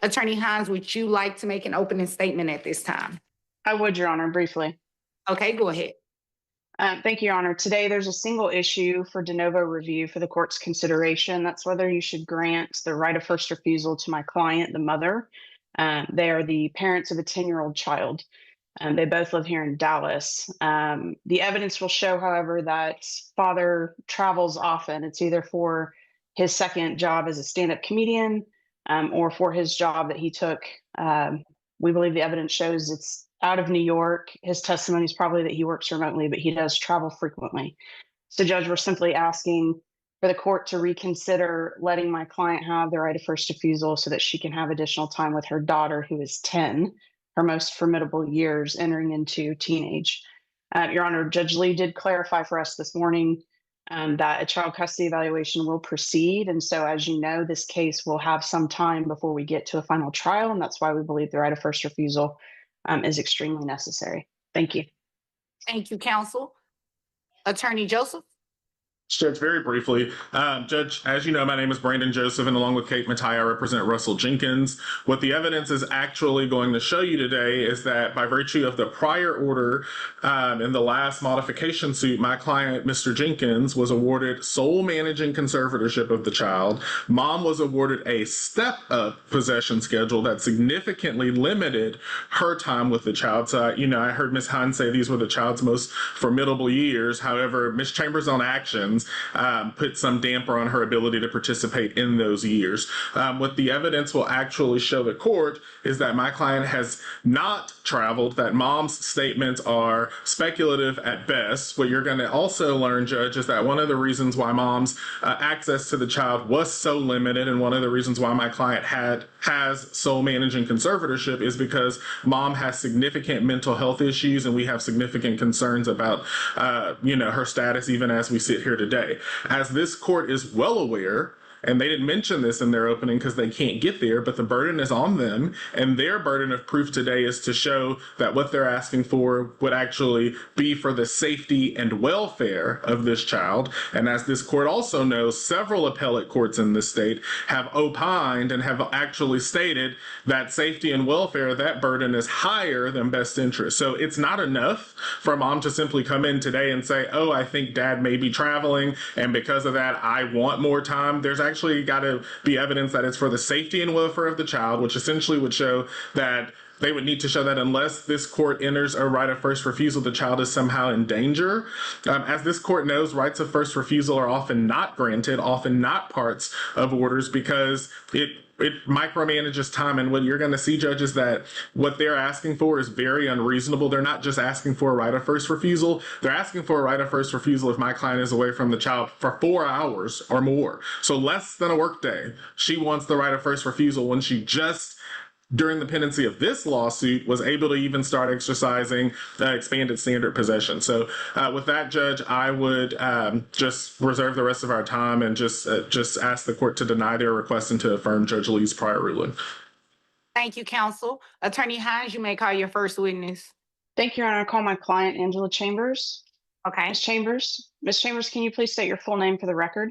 Attorney Hines, would you like to make an opening statement at this time? I would, Your Honor, briefly. Okay, go ahead. Thank you, Your Honor. Today, there's a single issue for de novo review for the court's consideration. That's whether you should grant the right of first refusal to my client, the mother. They are the parents of a 10-year-old child. They both live here in Dallas. The evidence will show, however, that father travels often. It's either for his second job as a stand-up comedian or for his job that he took. We believe the evidence shows it's out of New York. His testimony is probably that he works remotely, but he does travel frequently. So, Judge, we're simply asking for the court to reconsider letting my client have the right of first refusal so that she can have additional time with her daughter, who is 10, her most formidable years entering into teenage. Your Honor, Judge Lee did clarify for us this morning that a child custody evaluation will proceed. And so, as you know, this case will have some time before we get to a final trial. And that's why we believe the right of first refusal is extremely necessary. Thank you. Thank you, counsel. Attorney Joseph. Judge, very briefly, Judge, as you know, my name is Brandon Joseph, and along with Kate Matai, I represent Russell Jenkins. What the evidence is actually going to show you today is that by virtue of the prior order in the last modification suit, my client, Mr. Jenkins, was awarded sole managing conservatorship of the child. Mom was awarded a step-up possession schedule that significantly limited her time with the child. So, I heard Ms. Hines say these were the child's most formidable years. However, Ms. Chambers' own actions put some damper on her ability to participate in those years. What the evidence will actually show the court is that my client has not traveled, that mom's statements are speculative at best. What you're going to also learn, Judge, is that one of the reasons why mom's access to the child was so limited, and one of the reasons why my client has sole managing conservatorship, is because mom has significant mental health issues, and we have significant concerns about her status even as we sit here today. As this court is well aware, and they didn't mention this in their opening because they can't get there, but the burden is on them, and their burden of proof today is to show that what they're asking for would actually be for the safety and welfare of this child. And as this court also knows, several appellate courts in this state have opined and have actually stated that safety and welfare, that burden is higher than best interest. So it's not enough for mom to simply come in today and say, oh, I think dad may be traveling, and because of that, I want more time. There's actually got to be evidence that it's for the safety and welfare of the child, which essentially would show that they would need to show that unless this court enters a right of first refusal, the child is somehow in danger. As this court knows, rights of first refusal are often not granted, often not parts of orders, because it micromanages time. And what you're going to see, Judge, is that what they're asking for is very unreasonable. They're not just asking for a right of first refusal. They're asking for a right of first refusal if my client is away from the child for 4 hours or more. So less than a workday. She wants the right of first refusal when she just, during the pendency of this lawsuit, was able to even start exercising expanded standard possession. So with that, Judge, I would just reserve the rest of our time and just ask the court to deny their request and to affirm Judge Lee's prior ruling. Thank you, counsel. Attorney Hines, you may call your first witness. Thank you, Your Honor. I call my client, Angela Chambers. Okay. Ms. Chambers, can you please state your full name for the record?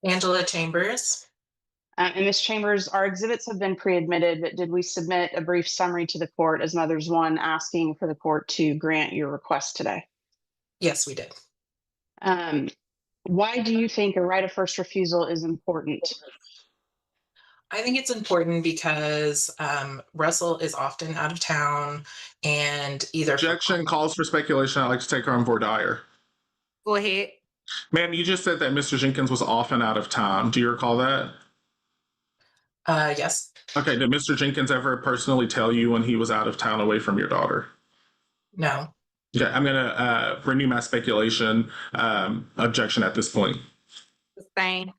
Angela Chambers. And Ms. Chambers, our exhibits have been pre-admitted, but did we submit a brief summary to the court as Mother's One asking for the court to grant your request today? Yes, we did. Why do you think a right of first refusal is important? I think it's important because Russell is often out of town and either— Objection calls for speculation. I'd like to take her on voir dire. Go ahead. Ma'am, you just said that Mr. Jenkins was often out of town. Do you recall that? Yes. Okay, did Mr. Jenkins ever personally tell you when he was out of town away from your daughter? No. Okay, I'm going to renew my speculation objection at this point. Same.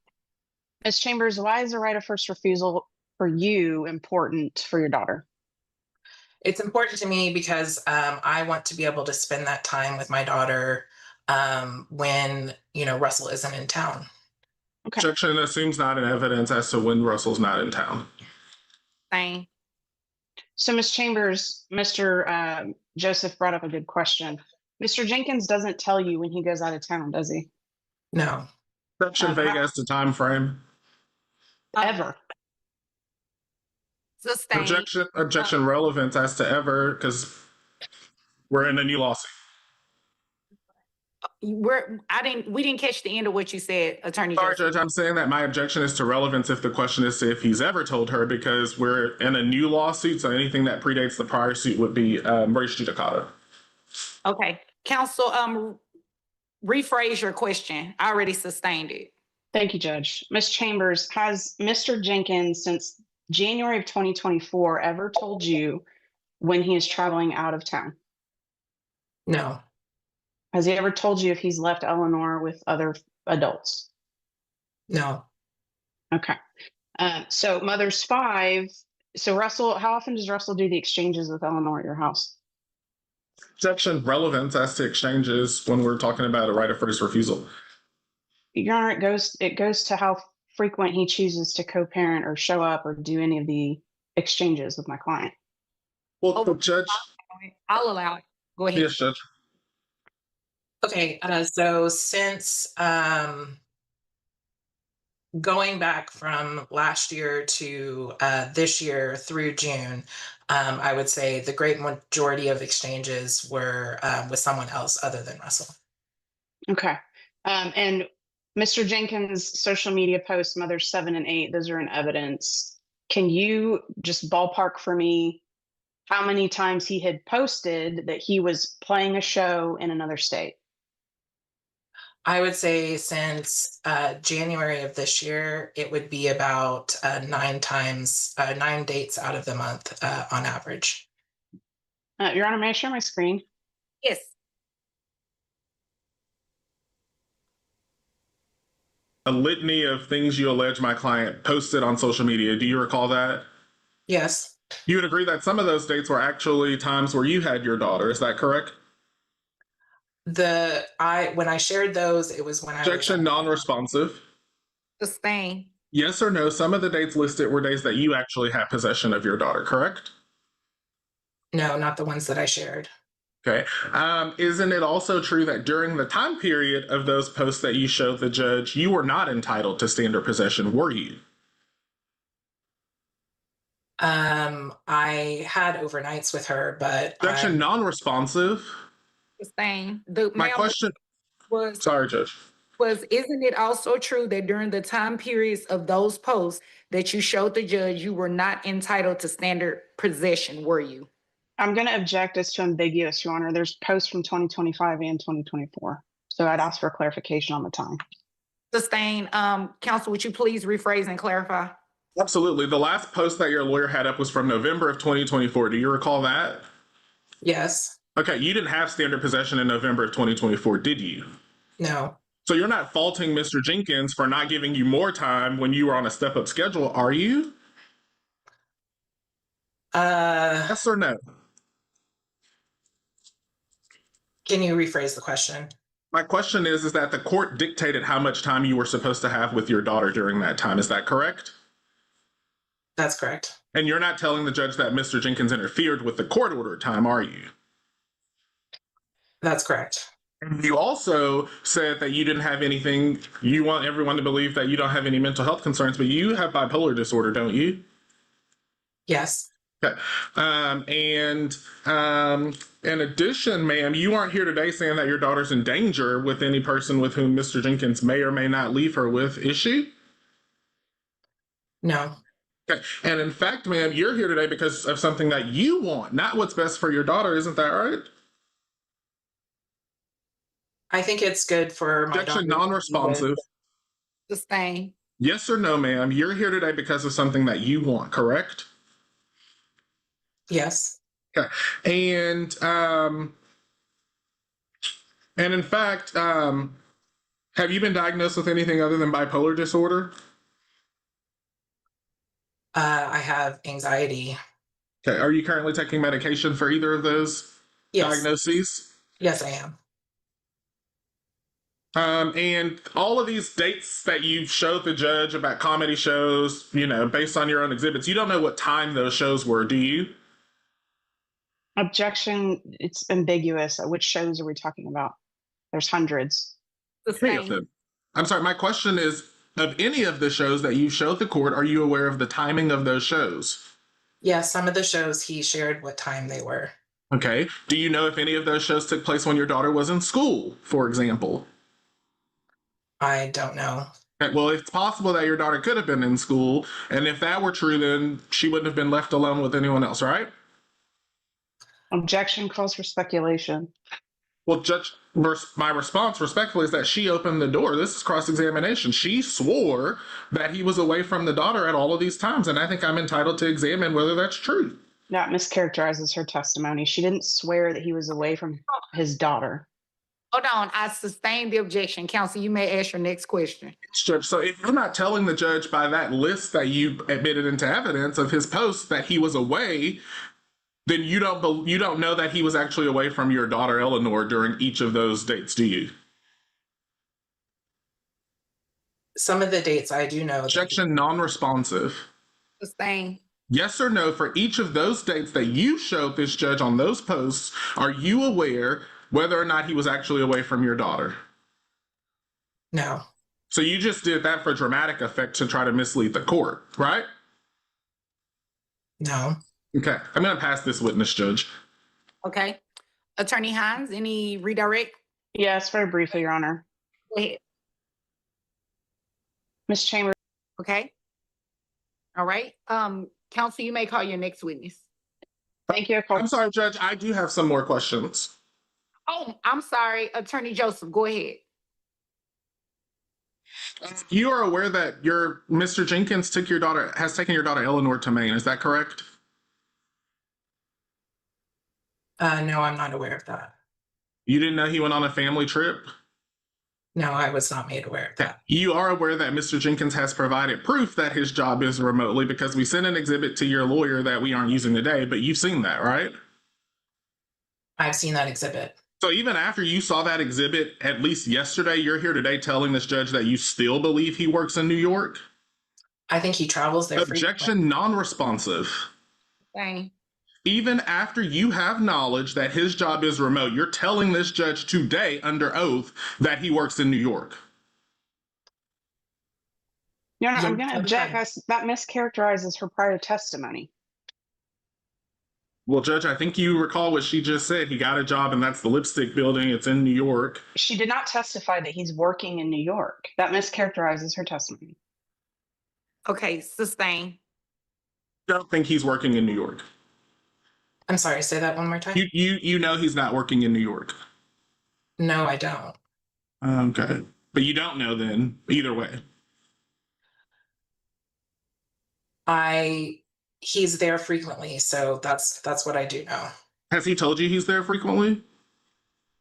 Ms. Chambers, why is the right of first refusal for you important for your daughter? It's important to me because I want to be able to spend that time with my daughter when, Russell isn't in town. Okay. Objection assumes not in evidence as to when Russell's not in town. Same. So, Ms. Chambers, Mr. Joseph brought up a good question. Mr. Jenkins doesn't tell you when he goes out of town, does he? No. Exception vague as to time frame. Ever. Sustained. Objection relevant as to ever, because we're in a new lawsuit. We didn't catch the end of what you said, Attorney Sorry, Joseph. Judge, I'm saying that my objection is to relevance if the question is if he's ever told her, because we're in a new lawsuit, so anything that predates the prior suit would be res judicata. Okay, counsel, rephrase your question. I already sustained it. Thank you, Judge. Ms. Chambers, has Mr. Jenkins since January of 2024 ever told you when he is traveling out of town? No, Has he ever told you if he's left Eleanor with other adults? no. Okay. So mother's 5. So Russell, how often does Russell do the exchanges with Eleanor at your house? Objection relevant as to exchanges when we're talking about a right of first refusal. Your Honor, it goes to how frequent he chooses to co-parent or show up or do any of the exchanges with my client. Well, the judge. I'll allow it. Go ahead. Yes, Judge. Okay, so since going back from last year to this year through June, I would say the great majority of exchanges were with someone else other than Russell. Okay. And Mr. Jenkins' social media posts, Mothers 7 and 8, those are in evidence. Can you just ballpark for me how many times he had posted that he was playing a show in another state? I would say since January of this year, it would be about 9 dates out of the month on average. Your Honor, may I share my screen? Yes. A litany of things you allege my client posted on social media. Do you recall that? Yes. You would agree that some of those dates were actually times where you had your daughter. Is that correct? When I shared those, it was when Objection non-responsive. Sustain. Yes or no, some of the dates listed were days that you actually had possession of your daughter, correct? No, not the ones that I shared. Okay. Isn't it also true that during the time period of those posts that you showed the judge, you were not entitled to standard possession, were you? I had overnights with her, but Objection non-responsive. Sustain. My question was, sorry, Judge. Isn't it also true that during the time periods of those posts that you showed the judge, you were not entitled to standard possession, were you? I'm going to object as to ambiguous, Your Honor. There's posts from 2025 and 2024. So I'd ask for clarification on the time. Sustain. Counsel, would you please rephrase and clarify? Absolutely. The last post that your lawyer had up was from November of 2024. Do you recall that? Yes. Okay, you didn't have standard possession in November of 2024, did you? No. So you're not faulting Mr. Jenkins for not giving you more time when you were on a step-up schedule, are you? Yes or no? Can you rephrase the question? My question is that the court dictated how much time you were supposed to have with your daughter during that time. Is that correct? That's correct. And you're not telling the judge that Mr. Jenkins interfered with the court order time, are you? That's correct. You also said that you didn't have anything, you want everyone to believe that you don't have any mental health concerns, but you have bipolar disorder, don't you? Yes. Okay. In addition, ma'am, you aren't here today saying that your daughter's in danger with any person with whom Mr. Jenkins may or may not leave her with, is she? No. Okay. And in fact, ma'am, you're here today because of something that you want, not what's best for your daughter. Isn't that right? I think it's good for my daughter. Objection non-responsive. Sustain. Yes or no, ma'am, you're here today because of something that you want, correct? Yes. Okay. And in fact, have you been diagnosed with anything other than bipolar disorder? I have anxiety. Okay. Are you currently taking medication for either of those diagnoses? Yes, I am. And all of these dates that you've showed the judge about comedy shows, you know, based on your own exhibits, you don't know what time those shows were, do you? Objection, it's ambiguous. Which shows are we talking about? There's hundreds. Three of them. I'm sorry, my question is, of any of the shows that you showed the court, are you aware of the timing of those shows? Yeah, some of the shows he shared what time they were. Okay. Do you know if any of those shows took place when your daughter was in school, for example? I don't know. Okay, well, it's possible that your daughter could have been in school, and if that were true, then she wouldn't have been left alone with anyone else, right? Objection calls for speculation. Well, Judge, my response respectfully is that she opened the door. This is cross-examination. She swore that he was away from the daughter at all of these times, and I think I'm entitled to examine whether that's true. That mischaracterizes her testimony. She didn't swear that he was away from his daughter. Hold on, I sustain the objection. Counsel, you may ask your next question. Judge, so if you're not telling the judge by that list that you admitted into evidence of his post that he was away, then you don't know that he was actually away from your daughter Eleanor during each of those dates, do you? Some of the dates I do know. Objection non-responsive. Sustain. Yes or no, for each of those dates that you showed this judge on those posts, are you aware whether or not he was actually away from your daughter? No. So you just did that for dramatic effect to try to mislead the court, right? No. Okay, I'm going to pass this witness, Judge. Okay. Attorney Hines, any redirect? Yes, very briefly, Your Honor. Go ahead. Ms. Chambers. Okay. All right. Counsel, you may call your next witness. Thank you. I'm sorry, Judge, I do have some more questions. Oh, I'm sorry. Attorney Joseph, go ahead. You are aware that your Mr. Jenkins has taken your daughter Eleanor to Maine, is that correct? No, I'm not aware of that. You didn't know he went on a family trip? No, I was not made aware of that. You are aware that Mr. Jenkins has provided proof that his job is remotely because we sent an exhibit to your lawyer that we aren't using today, but you've seen that, right? I've seen that exhibit. So even after you saw that exhibit, at least yesterday, you're here today telling this judge that you still believe he works in New York? I think he travels there. Objection non-responsive. Dang. Even after you have knowledge that his job is remote, you're telling this judge today under oath that he works in New York. Your Honor, I'm going to object. That mischaracterizes her prior testimony. Well, Judge, I think you recall what she just said. He got a job and that's the Lipstick Building. It's in New York. She did not testify that he's working in New York. That mischaracterizes her testimony. Okay, sustain. Don't think he's working in New York. I'm sorry, say that one more time. You know he's not working in New York. No, I don't. Okay. But you don't know then, either way. He's there frequently, so that's what I do know. Has he told you he's there frequently?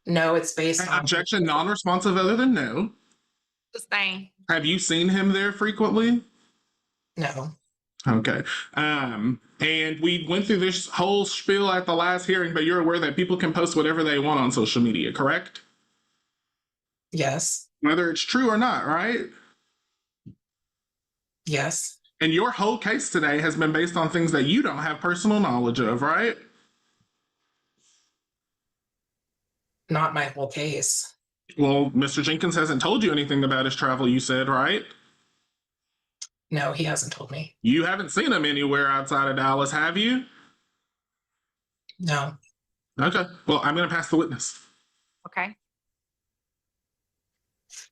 No, it's based on Objection non-responsive other than no. Sustain. Have you seen him there frequently? No. Okay. And we went through this whole spiel at the last hearing, but you're aware that people can post whatever they want on social media, correct? Yes. Whether it's true or not, right? Yes. And your whole case today has been based on things that you don't have personal knowledge of, right? Not my whole case. Well, Mr. Jenkins hasn't told you anything about his travel, you said, right? No, he hasn't told me. You haven't seen him anywhere outside of Dallas, have you? No. Okay. Well, I'm going to pass the witness. Okay.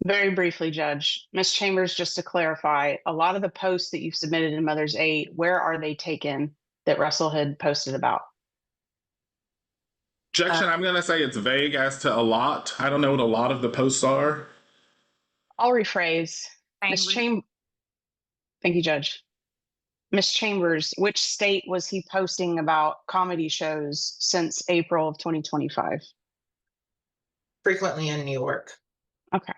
Very briefly, Judge. Ms. Chambers, just to clarify, a lot of the posts that you've submitted in Mother's 8, where are they taken that Russell had posted about? Objection, I'm going to say it's vague as to a lot. I don't know what a lot of the posts are. I'll rephrase. Ms. Chambers. Thank you, Judge. Ms. Chambers, which state was he posting about comedy shows since April of 2025? Frequently in New York. Okay.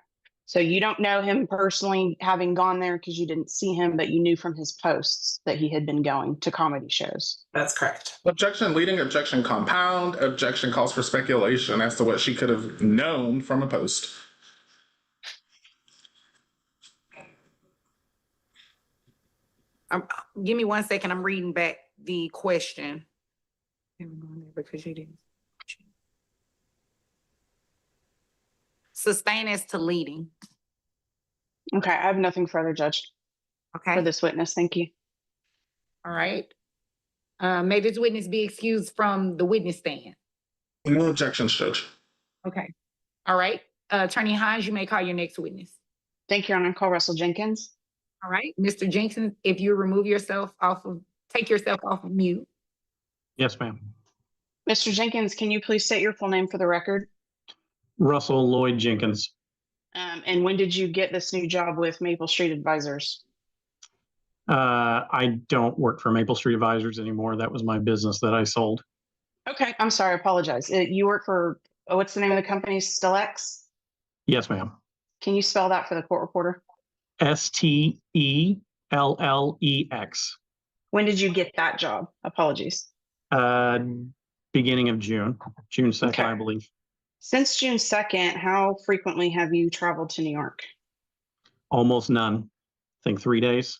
So you don't know him personally, having gone there because you didn't see him, but you knew from his posts that he had been going to comedy shows. That's correct. Objection leading, objection compound, objection calls for speculation as to what she could have known from a post. Give me 1 second. I'm reading back the question. Because you didn't. Sustain as to leading. Okay, I have nothing further, Judge, Okay. for this witness. Thank you. All right. May this witness be excused from the witness stand. No objections, Judge. Okay. All right. Attorney Hines, you may call your next witness. Thank you, Your Honor. Call Russell Jenkins. All right. Mr. Jenkins, if you take yourself off of mute. Yes, ma'am. Mr. Jenkins, can you please state your full name for the record? Russell Lloyd Jenkins. And when did you get this new job with Maple Street Advisors? I don't work for Maple Street Advisors anymore. That was my business that I sold. Okay, I'm sorry, I apologize. You work for, what's the name of the company? Stilex? Yes, ma'am. Can you spell that for the court reporter? Stelllex. When did you get that job? Apologies. Beginning of June 2nd, Okay. I believe. Since June 2nd, how frequently have you traveled to New York? Almost none. I think 3 days.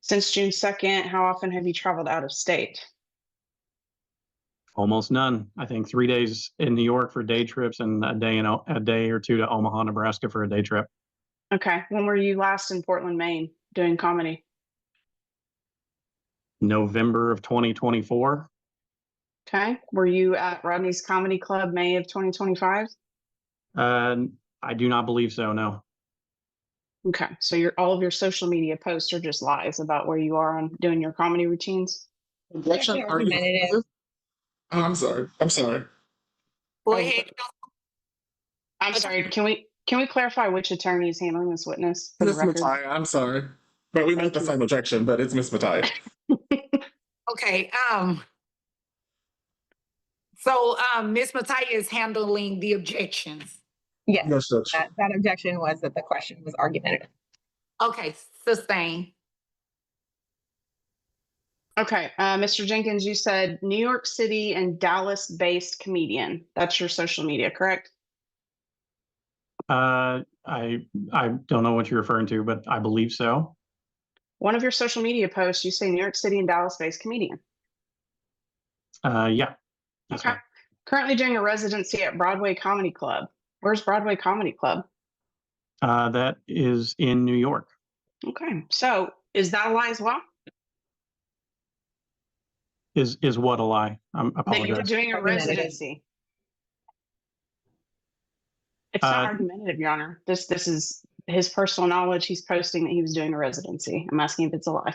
Since June 2nd, how often have you traveled out of state? Almost none. I think 3 days in New York for day trips and a day or two to Omaha, Nebraska for a day trip. Okay, when were you last in Portland, Maine doing comedy? November of 2024. Okay, were you at Rodney's Comedy Club May of 2025? I do not believe so, no. Okay, so all of your social media posts are just lies about where you are on doing your comedy routines? Objection. Are you? Argumentative. Oh, I'm sorry. I'm sorry. Go Oh, ahead. I'm sorry, can we clarify which attorney is handling this witness for the Miss record? Mattia, I'm sorry. But we make the same objection, but it's Miss Mattia. Okay. So Ms. Mattia is handling the objections. Yes, Yes, Judge. that objection was that the question was argumentative. Okay, sustain. Okay, Mr. Jenkins, you said New York City and Dallas-based comedian. That's your social media, correct? I don't know what you're referring to, but I believe so. One of your social media posts, you say New York City and Dallas-based comedian. Yeah. Yes, Okay. ma'am. Currently doing a residency at Broadway Comedy Club. Where's Broadway Comedy Club? That is in New York. Okay, so is that a lie as well? Is what a lie? I That you were apologize. doing a Argumentative. residency. It's not Uh, argumentative, Your Honor. This is his personal knowledge. He's posting that he was doing a residency. I'm asking if it's a lie.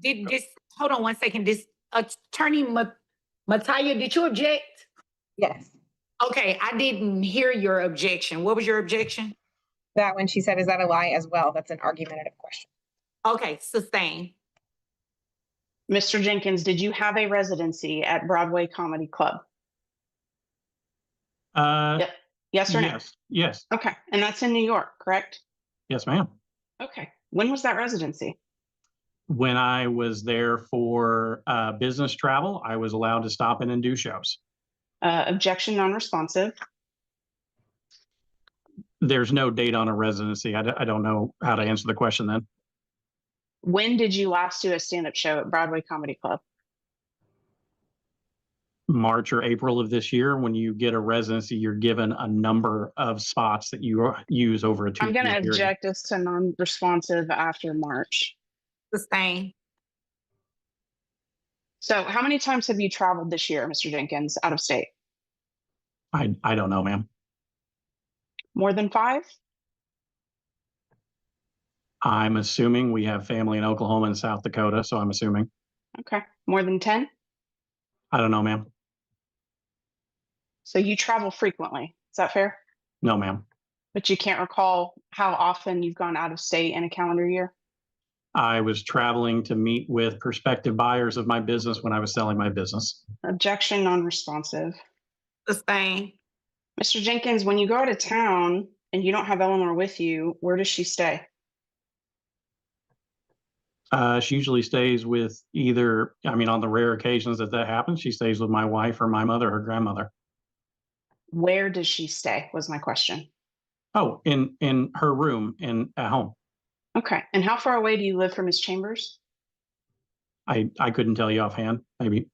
Did this, hold on one second. This attorney Mattia, did you object? Yes, Okay, I didn't hear your objection. What was your objection? that when she said, is that a lie as well? That's an argumentative question. Okay, sustain. Mr. Jenkins, did you have a residency at Broadway Comedy Club? Yep. Yes or no? Yes. Okay, and that's in New York, correct? Yes, ma'am. Okay. When was that residency? When I was there for business travel, I was allowed to stop in and do shows. Objection non-responsive. There's no date on a residency. I don't know how to answer the question then. When did you last do a stand-up show at Broadway Comedy Club? March or April of this year. When you get a residency, you're given a number of spots that you use over a 2 I'm year going to period. object as to non-responsive after March. Sustain. So how many times have you traveled this year, Mr. Jenkins, out of state? I don't know, ma'am. More than 5? I'm assuming we have family in Oklahoma and South Dakota, so I'm assuming. Okay. More than 10? I don't know, ma'am. So you travel frequently. Is that fair? No, ma'am. But you can't recall how often you've gone out of state in a calendar year? I was traveling to meet with prospective buyers of my business when I was selling my business. Objection non-responsive. Sustain. Mr. Jenkins, when you go out of town and you don't have Eleanor with you, where does she stay? She usually stays with on the rare occasions that happens, she stays with my wife or my mother, her grandmother. Where does she stay was my question. Oh, in her room at home. Okay. And how far away do you live from Miss Chambers? I couldn't tell you offhand. Maybe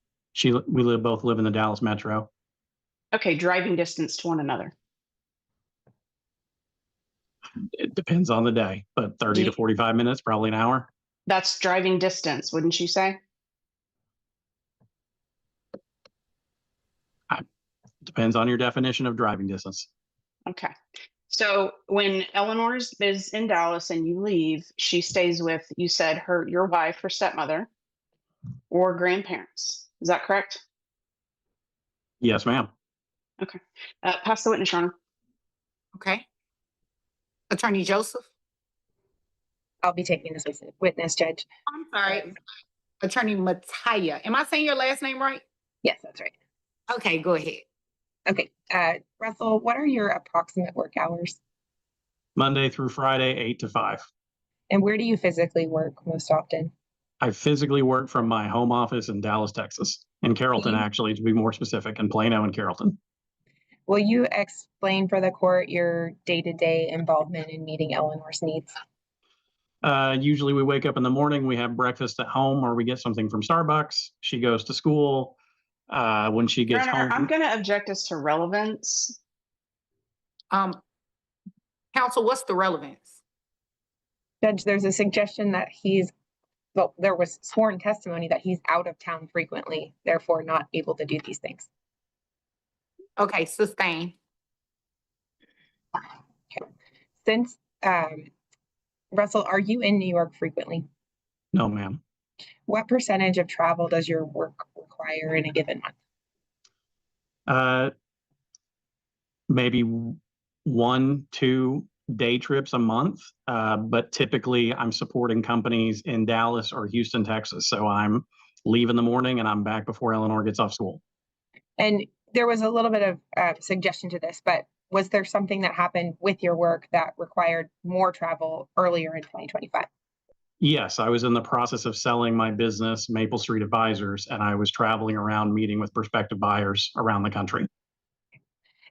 we both live in the Dallas metro. Okay, driving distance to one another. It depends on the day, but 30 to 45 minutes, probably an hour. That's driving distance, wouldn't you say? Depends on your definition of driving distance. Okay. So when Eleanor is in Dallas and you leave, she stays with, you said, your wife, her stepmother, or grandparents. Is that correct? Yes, ma'am. Okay. Pass the witness, Your Honor. Okay. Attorney Joseph? I'll be taking this witness, Judge. I'm sorry. Attorney Mataya. Am I saying your last name right? Yes, that's right. Okay, go ahead. Okay. Russell, what are your approximate work hours? Monday through Friday, 8 to 5. And where do you physically work most often? I physically work from my home office in Dallas, Texas, in Carrollton, actually, to be more specific, in Plano and Carrollton. Will you explain for the court your day-to-day involvement in meeting Eleanor's needs? Usually we wake up in the morning, we have breakfast at home, or we get something from Starbucks. She goes to school. When she Your gets Honor, home, I'm going to object as to relevance. Counsel, what's the relevance? Judge, there's a suggestion that there was sworn testimony that he's out of town frequently, therefore not able to do these things. Okay, sustain. Okay. Since, Russell, are you in New York frequently? no, ma'am. What percentage of travel does your work require in a given month? Maybe 1-2 day trips a month, but typically I'm supporting companies in Dallas or Houston, Texas. So I'm leave in the morning and I'm back before Eleanor gets off school. And there was a little bit of suggestion to this, but was there something that happened with your work that required more travel earlier in 2025? Yes, I was in the process of selling my business, Maple Street Advisors, and I was traveling around meeting with prospective buyers around the country.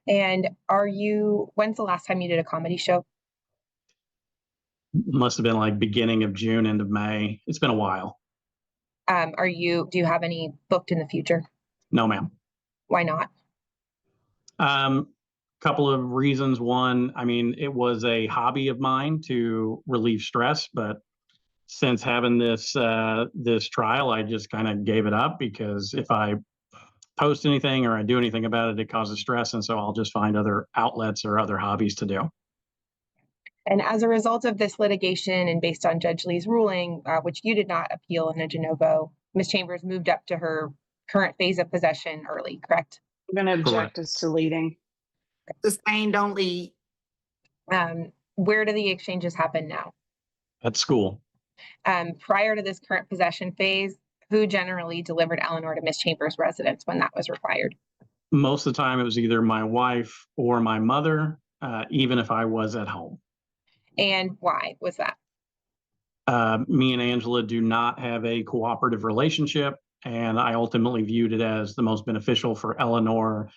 And when's the last time you did a comedy show? Must have been like beginning of June, end of May. It's been a while. Do you have any booked in the future? No, ma'am. Why not? Couple of reasons. One, I mean, it was a hobby of mine to relieve stress, but since having this trial, I just kind of gave it up, because if I post anything or I do anything about it, it causes stress. And so I'll just find other outlets or other hobbies to do. And as a result of this litigation and based on Judge Lee's ruling, which you did not appeal in a de novo, Ms. Chambers moved up to her current phase of possession early, correct? I'm going to object Correct. as to leading. Sustain, don't lead. Where do the exchanges happen now? At school. Prior to this current possession phase, who generally delivered Eleanor to Ms. Chambers' residence when that was required? Most of the time it was either my wife or my mother, even if I was at home. And why was that? Me and Angela do not have a cooperative relationship, and I ultimately viewed it as the most beneficial for Eleanor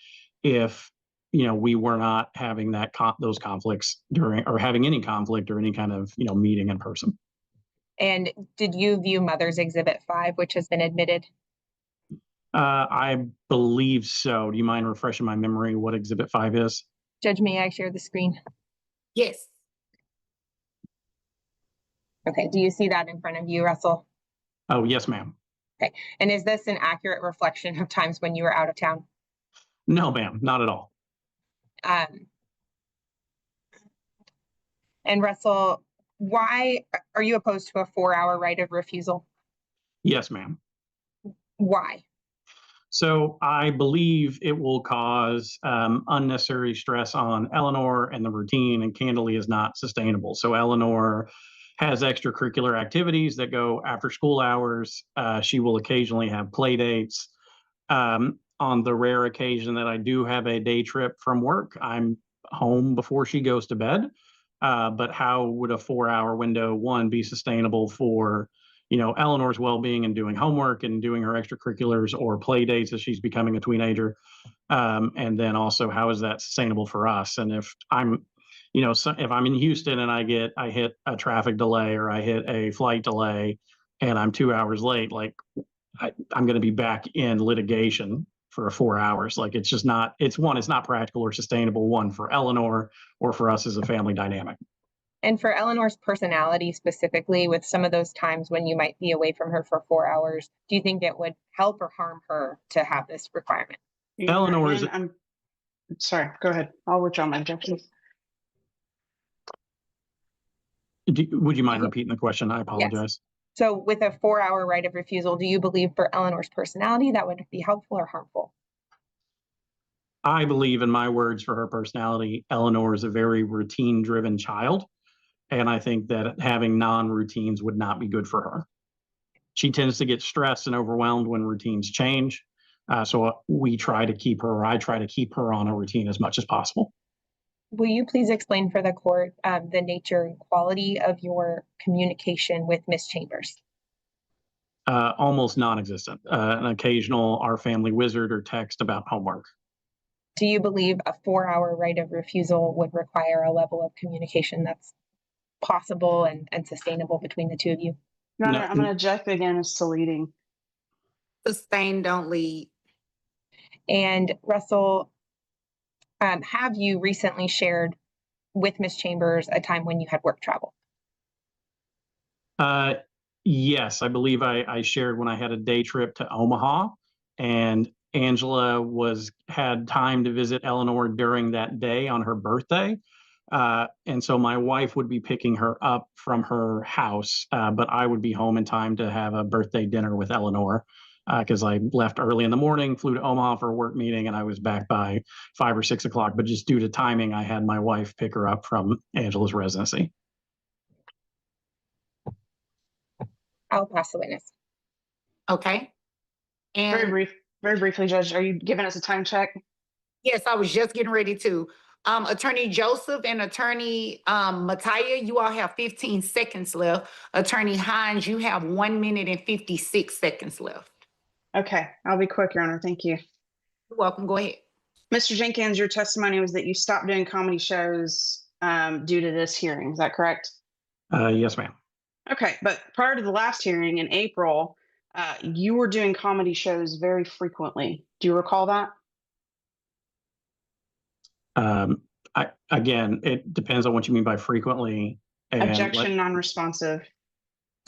if, we were not having those conflicts during, or having any conflict or any kind of, meeting in person. And did you view Mother's Exhibit 5, which has been admitted? I believe so. Do you mind refreshing my memory what Exhibit 5 is? Judge, may I share the screen? Yes. Okay, do you see that in front of you, Russell? Oh, yes, ma'am. Okay, and is this an accurate reflection of times when you were out of town? No, ma'am, not at all. And Russell, why are you opposed to a 4-hour right of refusal? Yes, ma'am. Why? So I believe it will cause unnecessary stress on Eleanor, and the routine and candidly is not sustainable. So Eleanor has extracurricular activities that go after school hours. She will occasionally have play dates. On the rare occasion that I do have a day trip from work, I'm home before she goes to bed. But how would a 4-hour window, one, be sustainable for Eleanor's well-being and doing homework and doing her extracurriculars or play dates as she's becoming a teenager? And then also, how is that sustainable for us? And if I'm, if I'm in Houston and I hit a traffic delay or I hit a flight delay and I'm 2 hours late, like I'm going to be back in litigation for 4 hours. Like it's not practical or sustainable, one, for Eleanor or for us as a family dynamic. And for Eleanor's personality specifically, with some of those times when you might be away from her for 4 hours, do you think it would help or harm her to have this requirement? Your Honor, Eleanor's- again, I'm sorry, go ahead. I'll withdraw my objection. Would you mind repeating the question? I apologize. So with a 4-hour right of refusal, do you believe for Eleanor's personality that would be helpful or harmful? I believe, in my words, for her personality, Eleanor is a very routine-driven child, and I think that having non-routines would not be good for her. She tends to get stressed and overwhelmed when routines change, so we try to keep her, or I try to keep her on a routine as much as possible. Will you please explain for the court the nature and quality of your communication with Ms. Chambers? Almost non-existent. An occasional "our family wizard" or text about homework. Do you believe a 4-hour right of refusal would require a level of communication that's possible and sustainable between the two of you? Your Honor, No. I'm going to object again as to leading. Sustain, don't lead. And Russell, have you recently shared with Ms. Chambers a time when you had work travel? Yes, I believe I shared when I had a day trip to Omaha, and Angela had time to visit Eleanor during that day on her birthday. And so my wife would be picking her up from her house, but I would be home in time to have a birthday dinner with Eleanor, because I left early in the morning, flew to Omaha for a work meeting, and I was back by 5 or 6 o'clock. But just due to timing, I had my wife pick her up from Angela's residency. I'll pass the witness. Okay. And Very briefly, Judge, are you giving us a time check? yes, I was just getting ready to. Attorney Joseph and Attorney Mattia, you all have 15 seconds left. Attorney Hines, you have 1 minute and 56 seconds left. Okay, I'll be quick, Your Honor. Thank you. You're welcome. Go ahead. Mr. Jenkins, your testimony was that you stopped doing comedy shows due to this hearing. Is that correct? Yes, ma'am. Okay, but prior to the last hearing in April, you were doing comedy shows very frequently. Do you recall that? Again, it depends on what you mean by frequently. And Objection, non-responsive.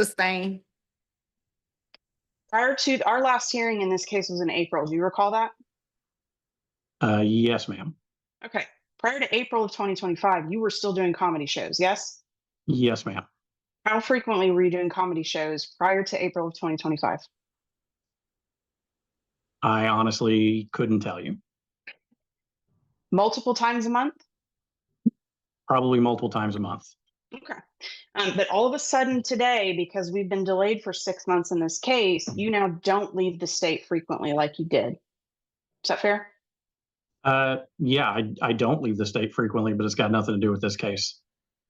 Sustain. Prior to our last hearing in this case was in April. Do you recall that? Yes, ma'am. Okay. Prior to April of 2025, you were still doing comedy shows, yes? Yes, ma'am. How frequently were you doing comedy shows prior to April of 2025? I honestly couldn't tell you. Multiple times a month? Probably multiple times a month. Okay. But all of a sudden today, because we've been delayed for 6 months in this case, you now don't leave the state frequently like you did. Is that fair? Yeah, I don't leave the state frequently, but it's got nothing to do with this case.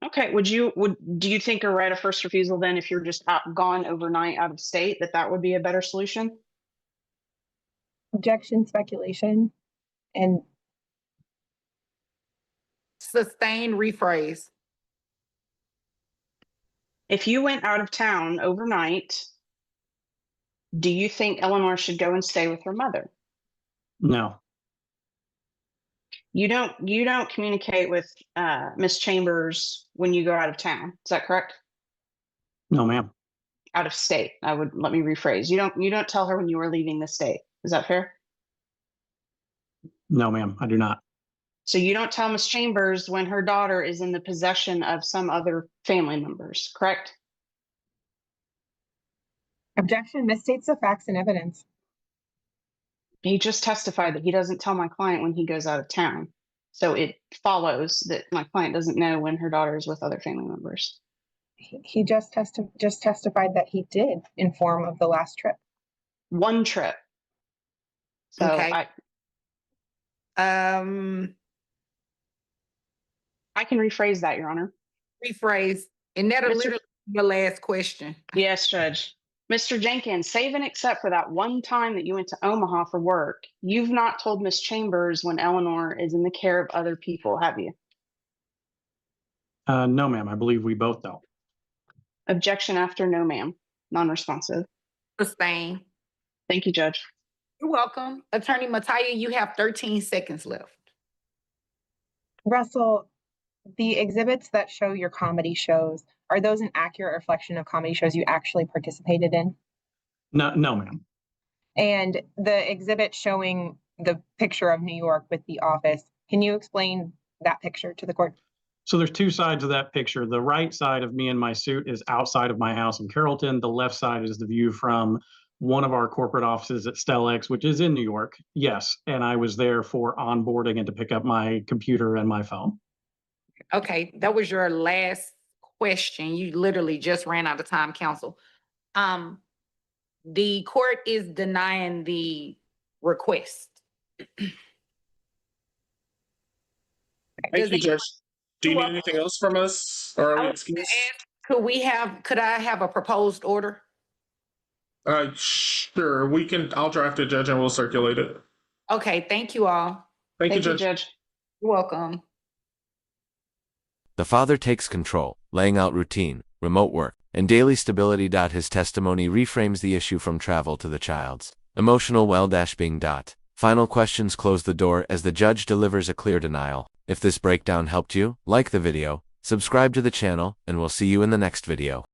Okay. Do you think a right of first refusal then, if you're just gone overnight out of state, that would be a better solution? Objection, speculation, and Sustain, rephrase. If you went out of town overnight, do you think Eleanor should go and stay with her mother? No. You don't communicate with Miss Chambers when you go out of town. Is that correct? No, ma'am. Out of state. Let me rephrase. You don't tell her when you are leaving the state. Is that fair? No, ma'am, I do not. So you don't tell Miss Chambers when her daughter is in the possession of some other family members, correct? objection misstates the facts and evidence. He just testified that he doesn't tell my client when he goes out of town. So it follows that my client doesn't know when her daughter is with other family members. He just testified that he did inform of the last trip. One trip. So Okay. I can rephrase that, Your Honor. Rephrase. And that'll Mr. literally be your last question. Yes, Judge. Mr. Jenkins, save and except for that one time that you went to Omaha for work, you've not told Miss Chambers when Eleanor is in the care of other people, have you? No, ma'am. I believe we both don't. Objection after no, ma'am. Non-responsive. Sustain. Thank you, Judge. You're welcome. Attorney Mattia, you have 13 seconds left. Russell, The exhibits that show your comedy shows, are those an accurate reflection of comedy shows you actually participated in? No, no, ma'am. And the exhibit showing the picture of New York with the office, can you explain that picture to the court? So there's two sides of that picture. The right side of me in my suit is outside of my house in Carrollton. The left side is the view from one of our corporate offices at Stellex, which is in New York. Yes, and I was there for onboarding and to pick up my computer and my phone. Okay, that was your last question. You literally just ran out of time, counsel. The court is denying the request. Thank you, Judge. Do you You're need anything else from us? Or are we I was gonna excused? ask, could I have a proposed order? Sure. I'll draft it, Judge, and we'll circulate it. Okay, thank you all. Thank you, Thank you, Judge. Judge. You're welcome. The father takes control, laying out routine, remote work, and daily stability. His testimony reframes the issue from travel to the child's emotional well-being. Final questions close the door as the judge delivers a clear denial. If this breakdown helped you, like the video, subscribe to the channel, and we'll see you in the next video.